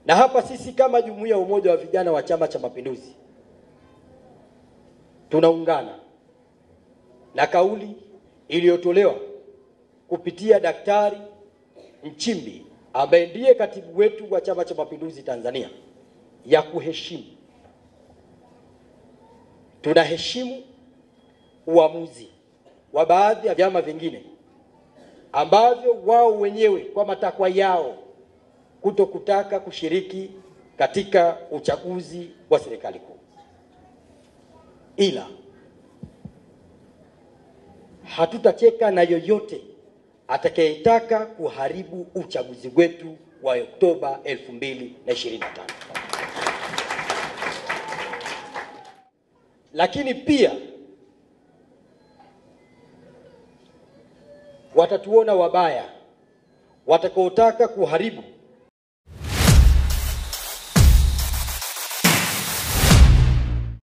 Na hapa sisi kama Jumuiya ya Umoja wa Vijana wa Chama cha Mapinduzi tunaungana na kauli iliyotolewa kupitia Daktari Nchimbi ambaye ndiye katibu wetu wa Chama cha Mapinduzi Tanzania ya kuheshimu. Tunaheshimu uamuzi wa baadhi ya vyama vingine ambavyo wao wenyewe kwa matakwa yao kutokutaka kushiriki katika uchaguzi wa serikali kuu. Ila hatutacheka na yoyote atakayetaka kuharibu uchaguzi wetu wa Oktoba 2025. Lakini pia watatuona wabaya watakaotaka kuharibu